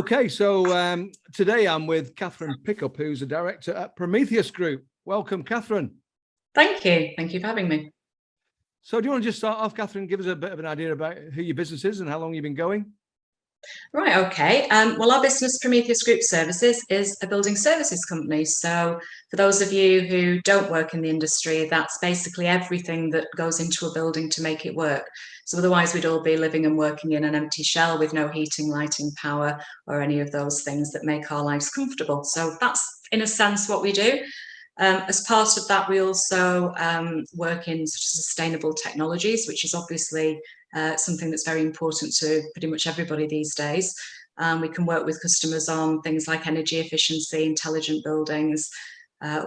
Okay, so today I'm with Catherine Pickup, who's a director at Prometheus Group. Welcome, Catherine. Thank you. Thank you for having me. So do you want to just start off, Catherine, give us a bit of an idea about who your business is and how long you've been going? Right, okay. Well, our business, Prometheus Group Services, is a building services company. So for those of you who don't work in the industry, that's basically everything that goes into a building to make it work. So otherwise we'd all be living and working in an empty shell with no heating, lighting, power, or any of those things that make our lives comfortable. So that's, in a sense, what we do. As part of that, we also work in sort of sustainable technologies, which is obviously something that's very important to pretty much everybody these days. We can work with customers on things like energy efficiency, intelligent buildings.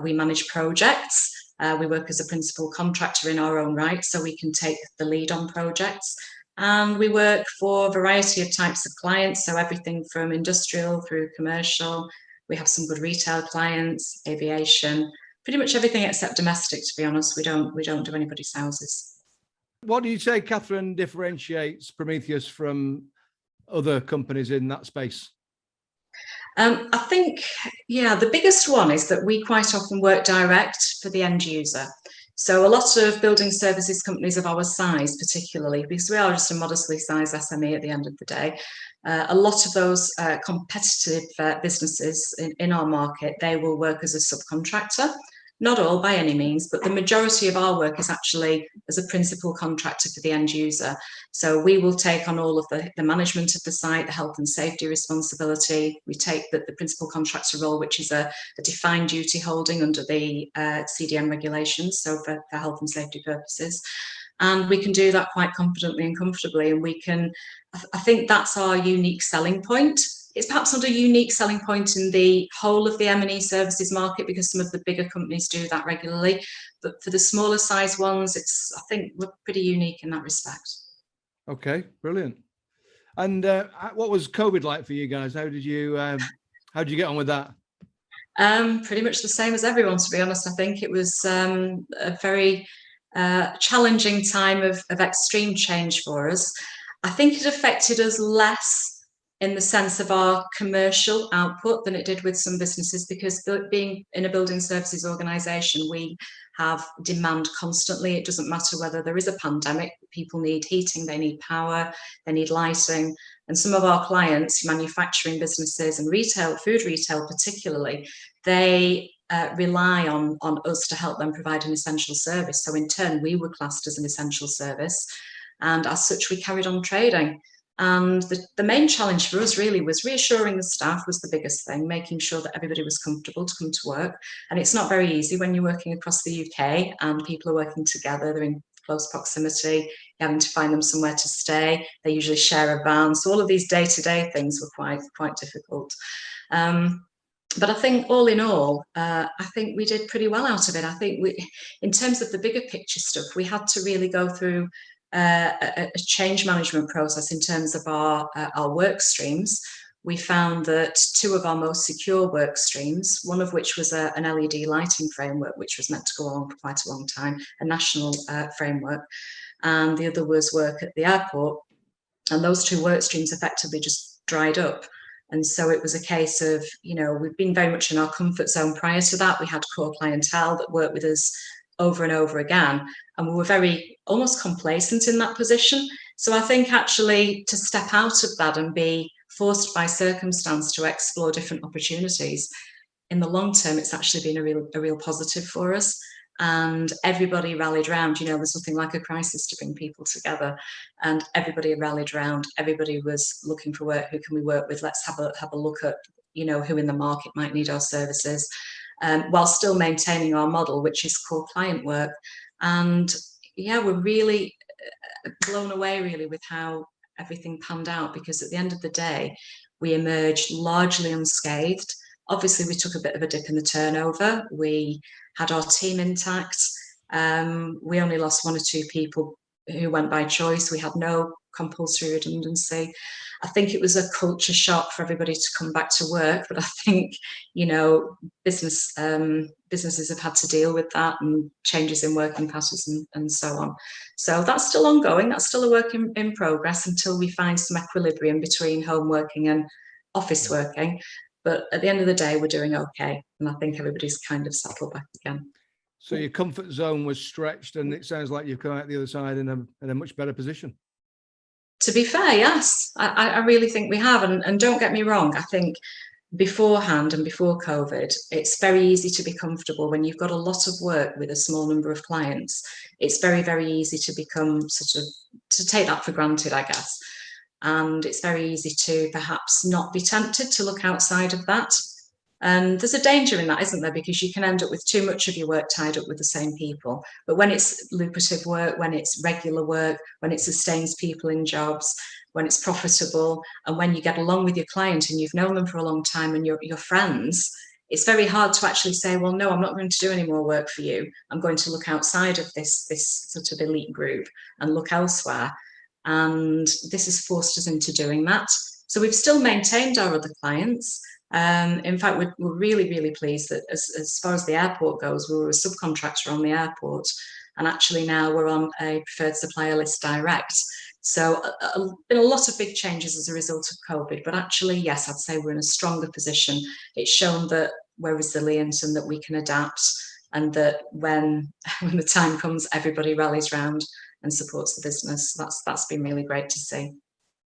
We manage projects. We work as a principal contractor in our own right, so we can take the lead on projects. And we work for a variety of types of clients, so everything from industrial through commercial. We have some good retail clients, aviation, pretty much everything except domestic, to be honest. We don't do anybody's houses. What do you say, Catherine, differentiates Prometheus from other companies in that space? I think, the biggest one is that we quite often work direct for the end user. So a lot of building services companies of our size, particularly, because we are just a modestly sized SME at the end of the day, a lot of those competitive businesses in our market, they will work as a subcontractor. Not all by any means, but the majority of our work is actually as a principal contractor for the end user. So we will take on all of the management of the site, the health and safety responsibility. We take the principal contractor role, which is a defined duty holding under the CDM regulations, so for health and safety purposes. And we can do that quite confidently and comfortably. And we can, I think that's our unique selling point. It's perhaps not a unique selling point in the whole of the M&E services market because some of the bigger companies do that regularly. But for the smaller size ones, I think we're pretty unique in that respect. Okay, brilliant. And what was COVID like for you guys? How did you get on with that? Pretty much the same as everyone, to be honest. I think it was a very challenging time of extreme change for us. I think it affected us less in the sense of our commercial output than it did with some businesses, because being in a building services organisation, we have demand constantly. It doesn't matter whether there is a pandemic, people need heating, they need power, they need lighting. And some of our clients, manufacturing businesses and retail, food retail particularly, they rely on us to help them provide an essential service. So in turn, we were classed as an essential service. And as such, we carried on trading. And the main challenge for us really was reassuring the staff was the biggest thing, making sure that everybody was comfortable to come to work. And it's not very easy when you're working across the UK and people are working together, they're in close proximity, you're having to find them somewhere to stay. They usually share a van. So all of these day-to-day things were quite difficult. But I think all in all, I think we did pretty well out of it. I think in terms of the bigger picture stuff, we had to really go through a change management process in terms of our work streams. We found that two of our most secure work streams, one of which was an LED lighting framework, which was meant to go on for quite a long time, a national framework, and the other was work at the airport. And those two work streams effectively just dried up. And so it was a case of, we've been very much in our comfort zone prior to that. We had core clientele that worked with us over and over again, and we were very almost complacent in that position. So I think actually to step out of that and be forced by circumstance to explore different opportunities, in the long term, it's actually been a real positive for us. And everybody rallied round. There's nothing like a crisis to bring people together, and everybody rallied round. Everybody was looking for work. Who can we work with? Let's have a look at who in the market might need our services, while still maintaining our model, which is core client work. And we're really blown away really with how everything panned out, because at the end of the day, we emerged largely unscathed. Obviously, we took a bit of a dip in the turnover. We had our team intact. We only lost one or two people who went by choice. We had no compulsory redundancy. I think it was a culture shock for everybody to come back to work, but I think, businesses have had to deal with that, and changes in working patterns and so on. So that's still ongoing. That's still a work in progress until we find some equilibrium between home working and office working. But at the end of the day, we're doing okay. And I think everybody's kind of settled back again. So your comfort zone was stretched, and it sounds like you've come out the other side in a much better position. To be fair, yes, I really think we have. And don't get me wrong, I think beforehand and before COVID, it's very easy to be comfortable when you've got a lot of work with a small number of clients. It's very, very easy to become to take that for granted, I guess. And it's very easy to perhaps not be tempted to look outside of that. And there's a danger in that, isn't there? Because you can end up with too much of your work tied up with the same people. But when it's lucrative work, when it's regular work, when it sustains people in jobs, when it's profitable, and when you get along with your client and you've known them for a long time and you're friends, it's very hard to actually say, well, no, I'm not going to do any more work for you. I'm going to look outside of this sort of elite group and look elsewhere. And this has forced us into doing that. So we've still maintained our other clients. In fact, we're really, really pleased that as far as the airport goes, we were a subcontractor on the airport, and actually now we're on a preferred supplier list direct. So been a lot of big changes as a result of COVID, but actually, yes, I'd say we're in a stronger position. It's shown that we're resilient and that we can adapt, and that when the time comes, everybody rallies round and supports the business. That's been really great to see.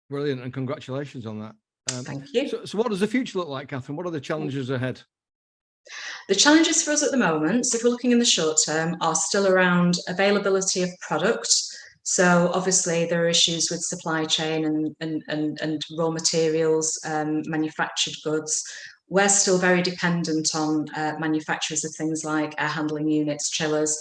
Brilliant, and congratulations on that. Thank you. So what does the future look like, Catherine? What are the challenges ahead? The challenges for us at the moment, so if we're looking in the short term, are still around availability of product. So obviously there are issues with supply chain and raw materials, manufactured goods. We're still very dependent on manufacturers of things like air handling units, chillers,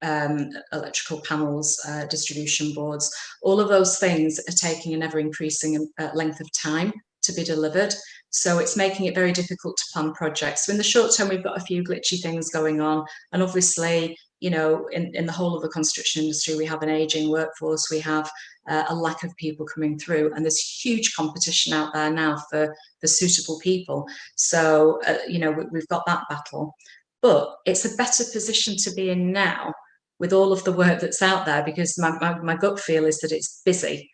electrical panels, distribution boards. All of those things are taking an ever-increasing length of time to be delivered. So it's making it very difficult to plan projects. So in the short term, we've got a few glitchy things going on. And obviously, you know, in the whole of the construction industry, we have an aging workforce, we have a lack of people coming through, and there's huge competition out there now for suitable people. So, you know, we've got that battle. But it's a better position to be in now with all of the work that's out there, because my gut feel is that it's busy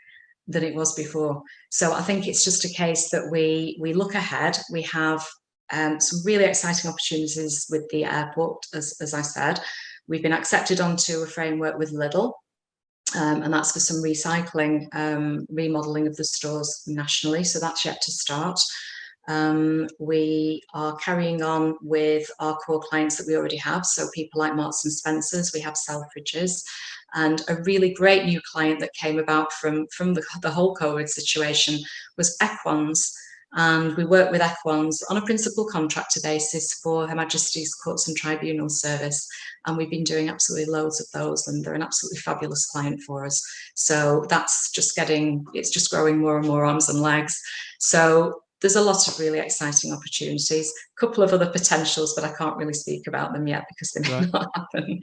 than it was before. So I think it's just a case that we look ahead. We have some really exciting opportunities with the airport, as I said. We've been accepted onto a framework with Lidl, and that's for some recycling, remodelling of the stores nationally. So that's yet to start. We are carrying on with our core clients that we already have. So people like Marks and Spencer's, we have Selfridges, and a really great new client that came about from the whole COVID situation was Equans. And we work with Equans on a principal contractor basis for Her Majesty's Courts and Tribunal Service. And we've been doing absolutely loads of those, and they're an absolutely fabulous client for us. So that's just it's just growing more and more arms and legs. So there's a lot of really exciting opportunities, a couple of other potentials, but I can't really speak about them yet because they may not happen.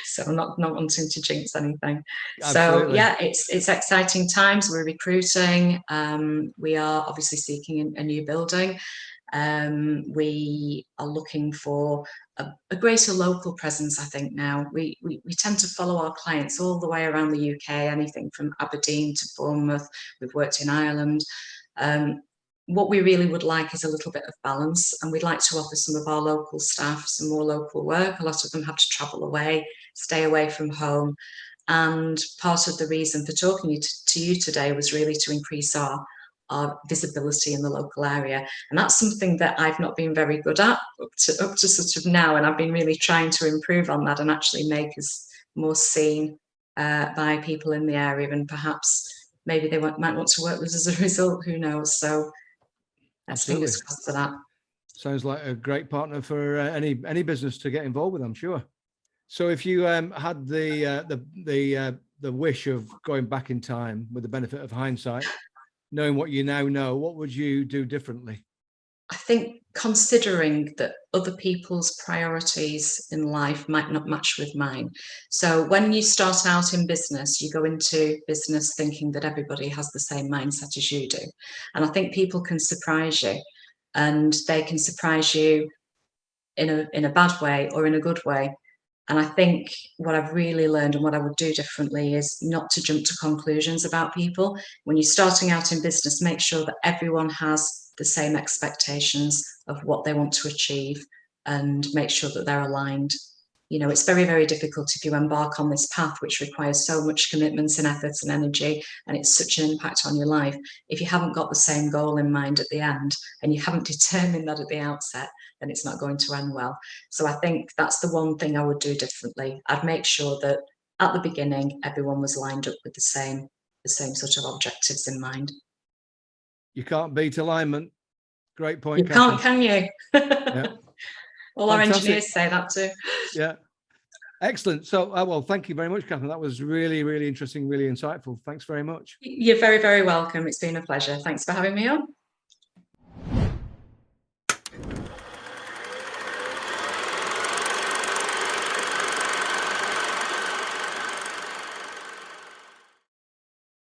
So I'm not wanting to jinx anything. Absolutely. So yeah, it's exciting times. We're recruiting. We are obviously seeking a new building. We are looking for a greater local presence, I think now. We tend to follow our clients all the way around the UK, anything from Aberdeen to Bournemouth. We've worked in Ireland. What we really would like is a little bit of balance, and we'd like to offer some of our local staff some more local work. A lot of them have to travel away, stay away from home. And part of the reason for talking to you today was really to increase our visibility in the local area. And that's something that I've not been very good at up to sort of now. And I've been really trying to improve on that and actually make us more seen by people in the area. And perhaps maybe they might want to work with us as a result, who knows? So that's fingers crossed for that. Sounds like a great partner for any business to get involved with, I'm sure. So if you had the wish of going back in time with the benefit of hindsight, knowing what you now know, what would you do differently? I think considering that other people's priorities in life might not match with mine. So when you start out in business, you go into business thinking that everybody has the same mindset as you do. And I think people can surprise you, and they can surprise you in a bad way or in a good way. And I think what I've really learned and what I would do differently is not to jump to conclusions about people. When you're starting out in business, make sure that everyone has the same expectations of what they want to achieve and make sure that they're aligned. You know, it's very, very difficult if you embark on this path, which requires so much commitment and effort and energy, and it's such an impact on your life. If you haven't got the same goal in mind at the end, and you haven't determined that at the outset, then it's not going to end well. So I think that's the one thing I would do differently. I'd make sure that at the beginning, everyone was lined up with the same sort of objectives in mind. You can't beat alignment. Great point. You can't, can you? Yeah. All our engineers say that too. Yeah. Excellent. So, well, thank you very much, Catherine. That was really, really interesting, really insightful. Thanks very much. You're very, very welcome. It's been a pleasure. Thanks for having me on.